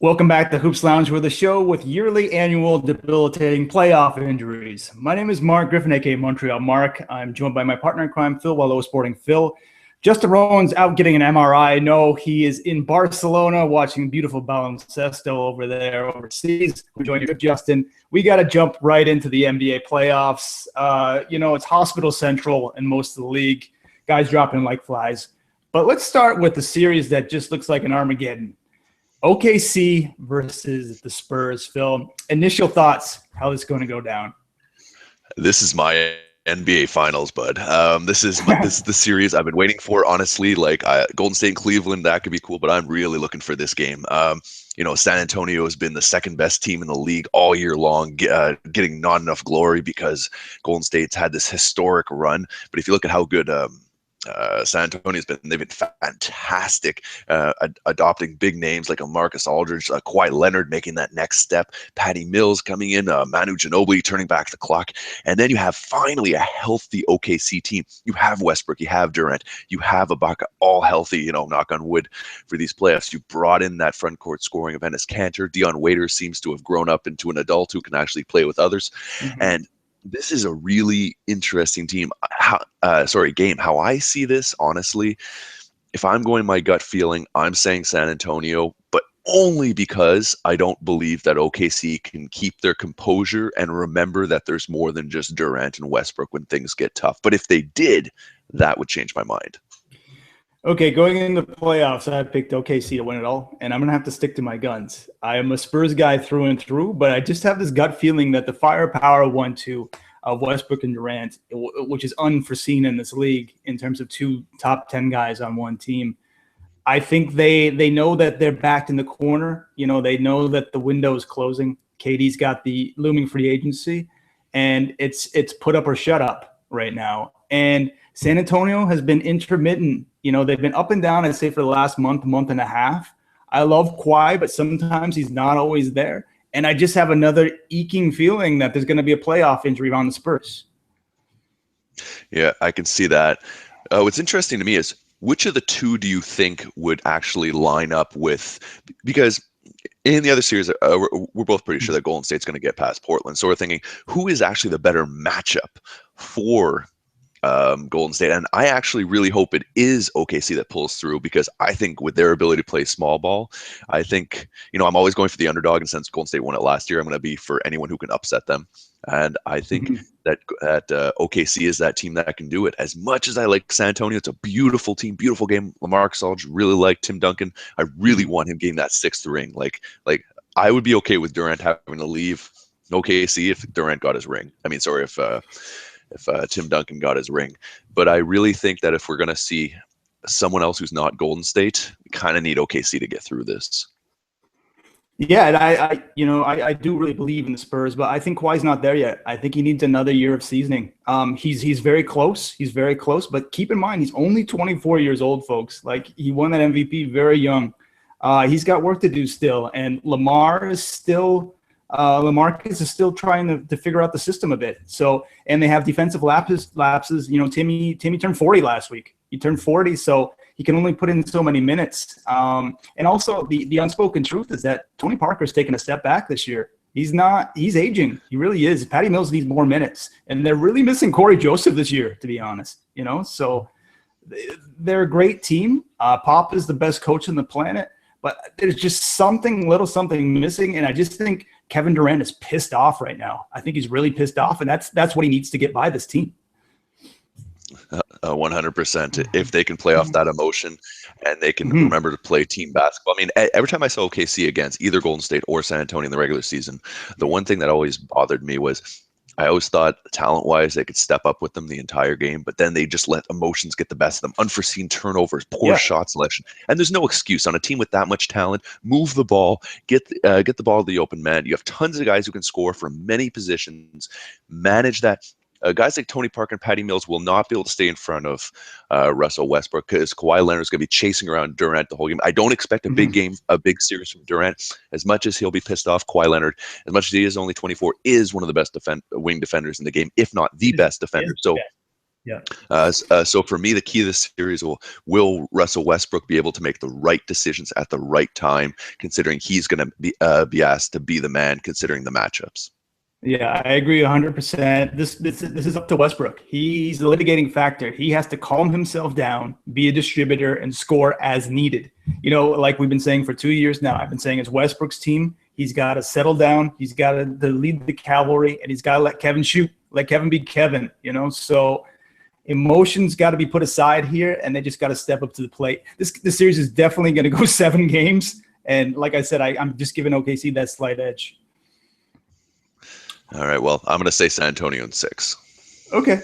Welcome back to Hoops Lounge, with the show with yearly, annual, debilitating playoff injuries. My name is Marc Griffin, aka Montreal Mark. I'm joined by my partner in crime, Phil Boileau, Sporting Phil. Justin Rowan's out getting an MRI. No, he is in Barcelona watching beautiful baloncesto over there overseas. We join you, Justin. We got to jump right into the NBA playoffs. It's hospital central in most of the league. Guys dropping like flies. But let's start with the series that just looks like an Armageddon. OKC versus the Spurs. Phil, initial thoughts, how this is going to go down? This is my NBA Finals, bud. This is the series I've been waiting for, honestly. Golden State and Cleveland, that could be cool, but I'm really looking for this game. San Antonio has been the second best team in the league all year long, getting not enough glory because Golden State's had this historic run. But if you look at how good San Antonio's they've been fantastic, adopting big names like a Marcus Aldridge, Kawhi Leonard making that next step, Patty Mills coming in, Manu Ginobili turning back the clock, and then you have finally a healthy OKC team. You have Westbrook, you have Durant, you have Ibaka, all healthy. Knock on wood for these playoffs. You brought in that front court scoring of Enes Kanter. Dion Waiters seems to have grown up into an adult who can actually play with others, and this is a really interesting game. How I see this, honestly, if I'm going my gut feeling, I'm saying San Antonio, but only because I don't believe that OKC can keep their composure and remember that there's more than just Durant and Westbrook when things get tough. But if they did, that would change my mind. Okay, going into the playoffs, I picked OKC to win it all, and I'm going to have to stick to my guns. I am a Spurs guy through and through, but I just have this gut feeling that the firepower 1-2 of Westbrook and Durant, which is unforeseen in this league in terms of two top 10 guys on one team, I think they know that they're backed in the corner. They know that the window is closing. KD's got the looming free agency, and it's put up or shut up right now. And San Antonio has been intermittent. They've been up and down, I'd say, for the last month and a half. I love Kawhi, but sometimes he's not always there. And I just have another eking feeling that there's going to be a playoff injury around the Spurs. Yeah, I can see that. What's interesting to me is, which of the two do you think would actually line up with? Because in the other series, we're both pretty sure that Golden State's going to get past Portland. So we're thinking, who is actually the better matchup for Golden State? And I actually really hope it is OKC that pulls through, because I think with their ability to play small ball, I think, I'm always going for the underdog, and since Golden State won it last year, I'm going to be for anyone who can upset them. And I think that OKC is that team that can do it. As much as I like San Antonio, it's a beautiful team, beautiful game. LaMarcus Aldridge, really like Tim Duncan. I really want him getting that sixth ring. Like I would be okay with Durant having to leave OKC if Durant got his ring. If Tim Duncan got his ring. But I really think that if we're going to see someone else who's not Golden State, we kind of need OKC to get through this. Yeah, and I do really believe in the Spurs, but I think Kawhi's not there yet. I think he needs another year of seasoning. He's very close. He's very close, but keep in mind, he's only 24 years old, folks. He won that MVP very young. He's got work to do still, and LaMarcus is still trying to figure out the system a bit. So, and they have defensive lapses. Timmy turned 40 last week. He turned 40, so he can only put in so many minutes. And also, the unspoken truth is that Tony Parker's taken a step back this year. He's aging. He really is. Patty Mills needs more minutes, and they're really missing Corey Joseph this year, to be honest. So they're a great team. Pop is the best coach on the planet, but there's just something missing, and I just think Kevin Durant is pissed off right now. I think he's really pissed off, and that's what he needs to get by this team. 100%. If they can play off that emotion and they can remember to play team basketball. I mean, every time I saw OKC against either Golden State or San Antonio in the regular season, the one thing that always bothered me was I always thought talent-wise they could step up with them the entire game, but then they just let emotions get the best of them. Unforeseen turnovers, poor shot selection, and there's no excuse on a team with that much talent. Move the ball, get the ball to the open man. You have tons of guys who can score from many positions. Manage that. Guys like Tony Parker and Patty Mills will not be able to stay in front of Russell Westbrook, because Kawhi Leonard is going to be chasing around Durant the whole game. I don't expect a big game, a big series from Durant. As much as he'll be pissed off, Kawhi Leonard, as much as he is only 24, is one of the best wing defenders in the game, if not the best defender. So Yeah. So for me, the key to this series will Russell Westbrook be able to make the right decisions at the right time, considering he's going to be asked to be the man, considering the matchups. Yeah, I agree 100%. This is up to Westbrook. He's the litigating factor. He has to calm himself down, be a distributor, and score as needed. You know, like we've been saying for 2 years now, I've been saying it's Westbrook's team. He's got to settle down. He's got to lead the cavalry, and he's got to let Kevin shoot. Let Kevin be Kevin, you know? So emotions got to be put aside here, and they just got to step up to the plate. This series is definitely going to go 7 games. And like I said, I'm just giving OKC that slight edge. All right, well, I'm going to say San Antonio in 6. Okay.